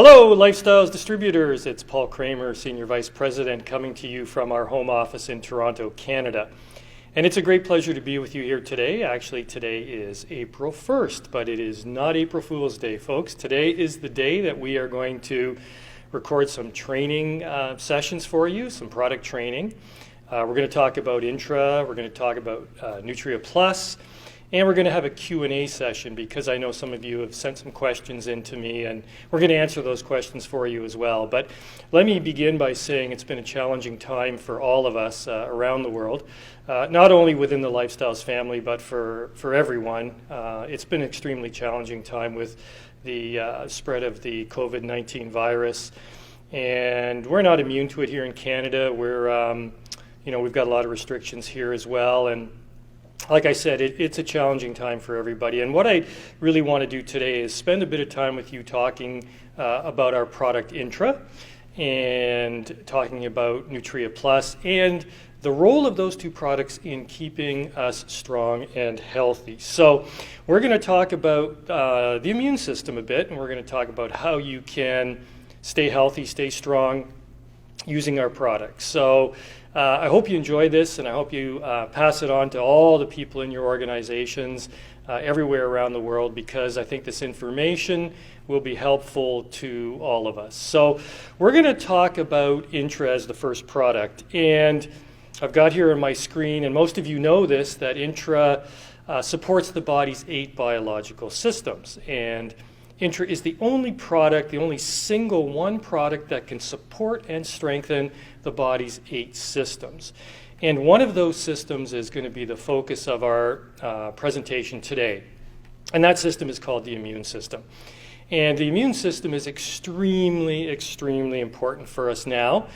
Hello, Lifestyles Distributors. It's Paul Kramer, Senior Vice President, coming to you from our home office in Toronto, Canada. And it's a great pleasure to be with you here today. Actually, today is April 1st, but it is not April Fool's Day, folks. Today is the day that we are going to record some training sessions for you, some product training. We're going to talk about INTRA, we're going to talk about NUTRIAPLUS, and we're going to have a Q&A session because I know some of you have sent some questions in to me, and we're going to answer those questions for you as well. But let me begin by saying it's been a challenging time for all of us around the world, not only within the Lifestyles family, but for everyone. It's been an extremely challenging time with the spread of the COVID-19 virus, and we're not immune to it here in Canada. We've got a lot of restrictions here as well, and like I said, it's a challenging time for everybody. And what I really want to do today is spend a bit of time with you talking about our product INTRA and talking about NUTRIAPLUS and the role of those two products in keeping us strong and healthy. So we're going to talk about the immune system a bit, and we're going to talk about how you can stay healthy, stay strong using our products. So I hope you enjoy this, and I hope you pass it on to all the people in your organizations everywhere around the world, because I think this information will be helpful to all of us. So we're going to talk about INTRA as the first product, and I've got here on my screen, and most of you know this, that INTRA supports the body's 8 biological systems, and INTRA is the only product, the only single one product that can support and strengthen the body's 8 systems. And one of those systems is going to be the focus of our presentation today. And that system is called the immune system. And the immune system is extremely, extremely important for us now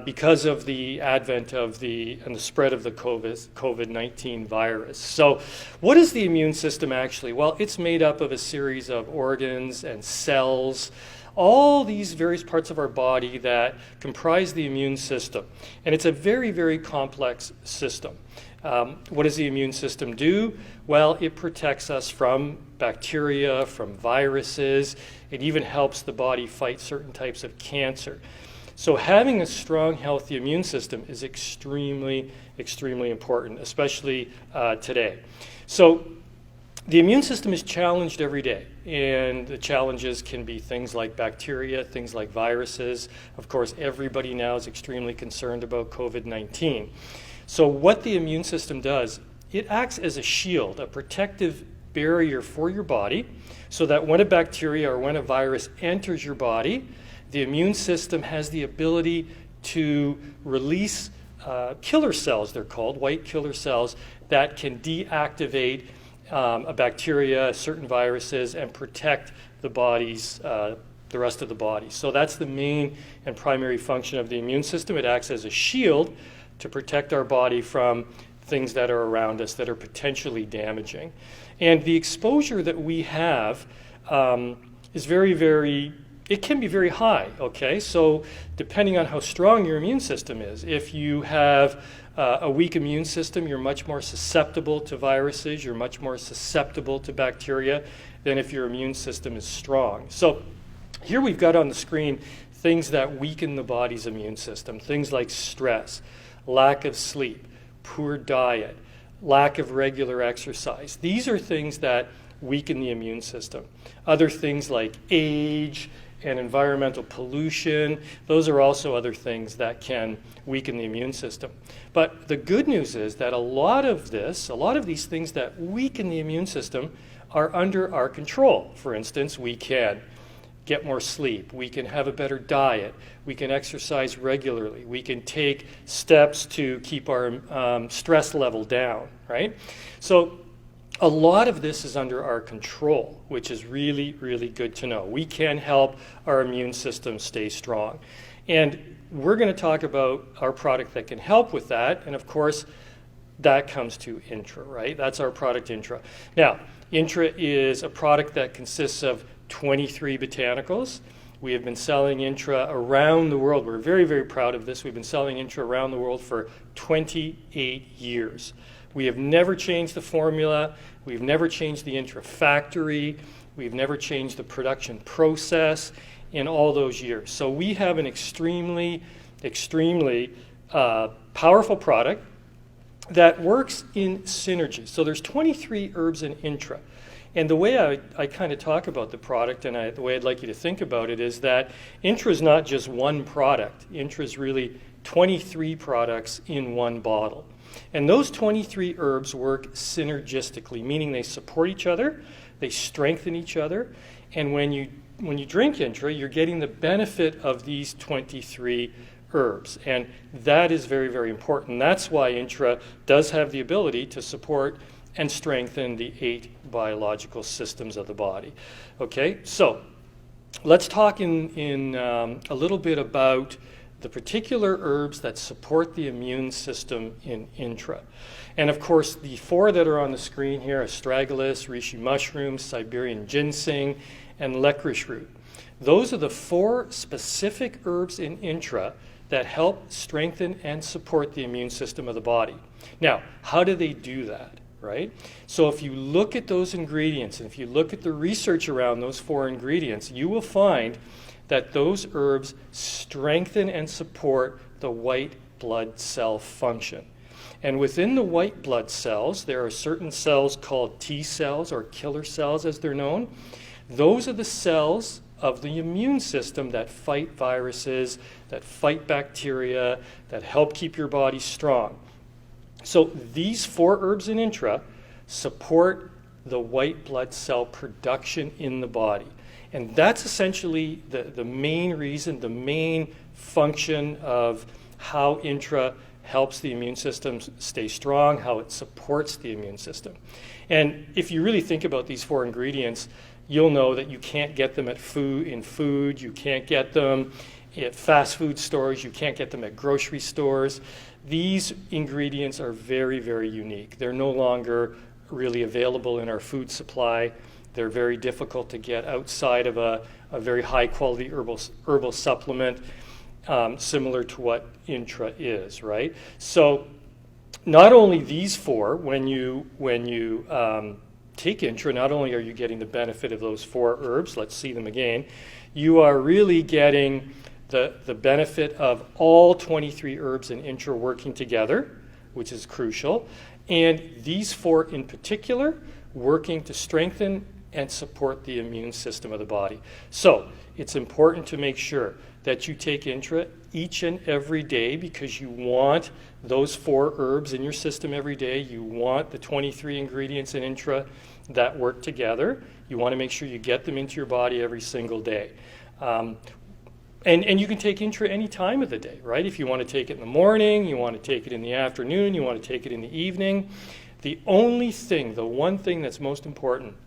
because of the advent of and the spread of the COVID-19 virus. So what is the immune system actually? Well, it's made up of a series of organs and cells, all these various parts of our body that comprise the immune system. And it's a very, very complex system. What does the immune system do? Well, it protects us from bacteria, from viruses. It even helps the body fight certain types of cancer. So having a strong, healthy immune system is extremely, extremely important, especially today. So the immune system is challenged every day, and the challenges can be things like bacteria, things like viruses. Of course, everybody now is extremely concerned about COVID-19. So what the immune system does, it acts as a shield, a protective barrier for your body, so that when a bacteria or when a virus enters your body, the immune system has the ability to release killer cells, they're called, white killer cells, that can deactivate a bacteria, certain viruses, and protect the body's, the rest of the body. So that's the main and primary function of the immune system. It acts as a shield to protect our body from things that are around us that are potentially damaging. And the exposure that we have is it can be very high, okay? So depending on how strong your immune system is, if you have a weak immune system, you're much more susceptible to viruses, you're much more susceptible to bacteria than if your immune system is strong. So here we've got on the screen things that weaken the body's immune system, things like stress, lack of sleep, poor diet, lack of regular exercise. These are things that weaken the immune system. Other things like age and environmental pollution, those are also other things that can weaken the immune system. But the good news is that a lot of these things that weaken the immune system are under our control. For instance, we can get more sleep, we can have a better diet, we can exercise regularly, we can take steps to keep our stress level down, right? So a lot of this is under our control, which is really, really good to know. We can help our immune system stay strong. And we're going to talk about our product that can help with that. And of course, that comes to INTRA, right? That's our product INTRA. Now, INTRA is a product that consists of 23 botanicals. We have been selling INTRA around the world. We're very, very proud of this. We've been selling INTRA around the world for 28 years. We have never changed the formula. We've never changed the INTRA factory. We've never changed the production process in all those years. So we have an extremely powerful product that works in synergy. So there's 23 herbs in INTRA. And the way I kind of talk about the product, and the way I'd like you to think about it, is that INTRA is not just one product. INTRA is really 23 products in one bottle. And those 23 herbs work synergistically, meaning they support each other, they strengthen each other, and when you drink INTRA, you're getting the benefit of these 23 herbs. And that is very, very important. That's why INTRA does have the ability to support and strengthen the 8 biological systems of the body. Okay, so let's talk in a little bit about the particular herbs that support the immune system in INTRA. And of course, the 4 that are on the screen here: astragalus, reishi mushroom, Siberian ginseng, and licorice root. Those are the 4 specific herbs in INTRA that help strengthen and support the immune system of the body. Now, how do they do that? Right? So if you look at those ingredients, and if you look at the research around those 4 ingredients, you will find that those herbs strengthen and support the white blood cell function. And within the white blood cells, there are certain cells called T cells, or killer cells as they're known. Those are the cells of the immune system that fight viruses, that fight bacteria, that help keep your body strong. So these 4 herbs in INTRA support the white blood cell production in the body. And that's essentially the main reason, the main function of how INTRA helps the immune system stay strong, how it supports the immune system. And if you really think about these 4 ingredients, you'll know that you can't get them in food, you can't get them at fast food stores, you can't get them at grocery stores. These ingredients are very, very unique. They're no longer really available in our food supply. They're very difficult to get outside of a very high-quality herbal supplement, similar to what INTRA is, right? So not only these 4, when you take INTRA, not only are you getting the benefit of those 4 herbs, let's see them again, you are really getting the benefit of all 23 herbs in INTRA working together, which is crucial, and these 4 in particular working to strengthen and support the immune system of the body. So it's important to make sure that you take INTRA each and every day, because you want those 4 herbs in your system every day. You want the 23 ingredients in INTRA that work together. You want to make sure you get them into your body every single day. And you can take INTRA any time of the day, right? If you want to take it in the morning, you want to take it in the afternoon, you want to take it in the evening. The one thing that's most important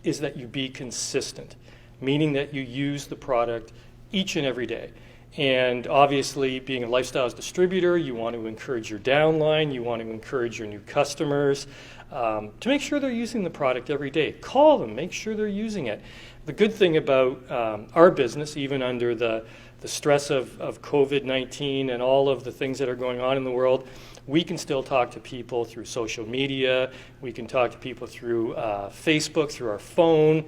is that you be consistent, meaning that you use the product each and every day. And obviously, being a lifestyles distributor, you want to encourage your downline, you want to encourage your new customers to make sure they're using the product every day. Call them, make sure they're using it. The good thing about our business, even under the stress of COVID-19 and all of the things that are going on in the world, we can still talk to people through social media. We can talk to people through Facebook, through our phone.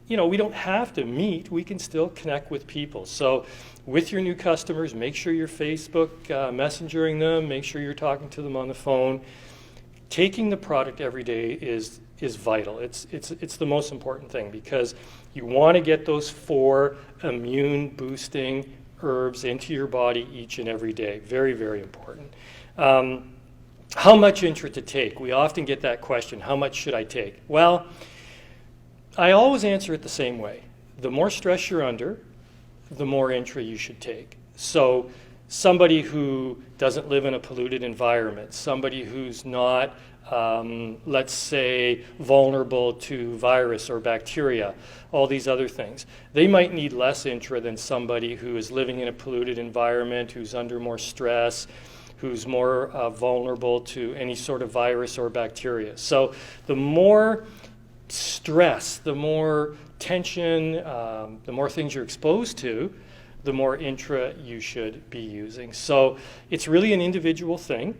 You know, we don't have to meet. We can still connect with people. So with your new customers, make sure you're Facebook messengering them. Make sure you're talking to them on the phone. Taking the product every day is vital. It's the most important thing, because you want to get those 4 immune boosting herbs into your body each and every day. Very, very important. How much INTRA to take? We often get that question, how much should I take? Well, I always answer it the same way. The more stress you're under, the more INTRA you should take. So somebody who doesn't live in a polluted environment, somebody who's not, let's say, vulnerable to virus or bacteria, all these other things, they might need less INTRA than somebody who is living in a polluted environment, who's under more stress, who's more vulnerable to any sort of virus or bacteria. So the more stress, the more tension, the more things you're exposed to, the more INTRA you should be using. So it's really an individual thing,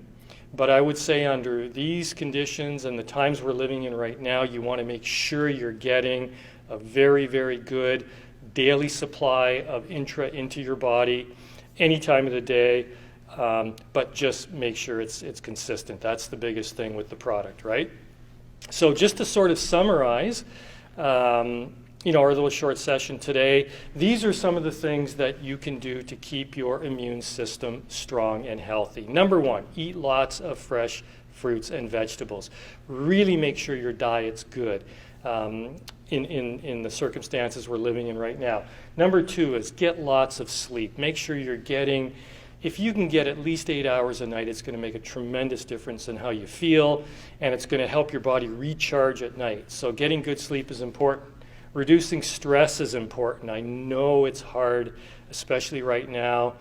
But I would say under these conditions and the times we're living in right now, you want to make sure you're getting a very, very good daily supply of INTRA into your body any time of the day, but just make sure it's consistent. That's the biggest thing with the product, right? So just to sort of summarize, our little short session today, these are some of the things that you can do to keep your immune system strong and healthy. Number one, eat lots of fresh fruits and vegetables. Really make sure your diet's good in the circumstances we're living in right now. Number two is get lots of sleep. Make sure you're getting, if you can get at least 8 hours a night, it's going to make a tremendous difference in how you feel, and it's going to help your body recharge at night. So getting good sleep is important. Reducing stress is important. I know it's hard, especially right now.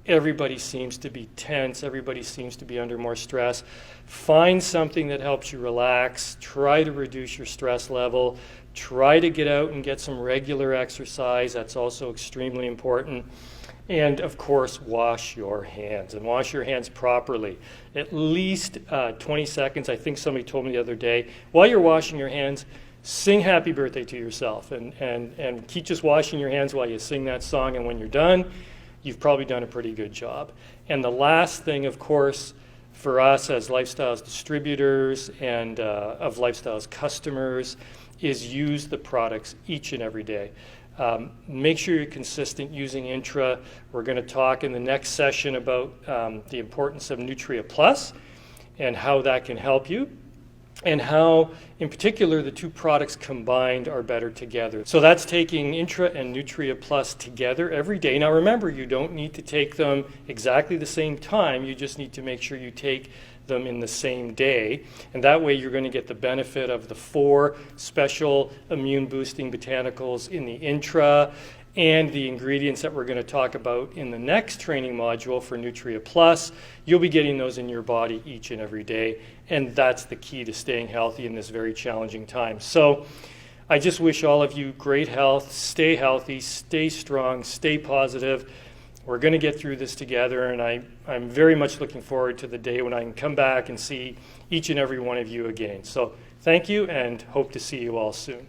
Everybody seems to be tense. Everybody seems to be under more stress. Find something that helps you relax. Try to reduce your stress level. Try to get out and get some regular exercise. That's also extremely important. And of course, wash your hands, and wash your hands properly. At least 20 seconds. I think somebody told me the other day, while you're washing your hands, sing happy birthday to yourself, and keep just washing your hands while you sing that song, and when you're done, you've probably done a pretty good job. And the last thing, of course, for us as Lifestyles distributors and of Lifestyles customers is use the products each and every day. Make sure you're consistent using INTRA. We're going to talk in the next session about the importance of NUTRIAPLUS and how that can help you, and how, in particular, the two products combined are better together. So that's taking INTRA and NUTRIAPLUS together every day. Now remember, you don't need to take them exactly the same time. You just need to make sure you take them in the same day. And that way you're going to get the benefit of the 4 special immune-boosting botanicals in the INTRA and the ingredients that we're going to talk about in the next training module for NUTRIAPLUS. You'll be getting those in your body each and every day, and that's the key to staying healthy in this very challenging time. So I just wish all of you great health. Stay healthy, stay strong, stay positive. We're going to get through this together, and I'm very much looking forward to the day when I can come back and see each and every one of you again. So thank you, and hope to see you all soon.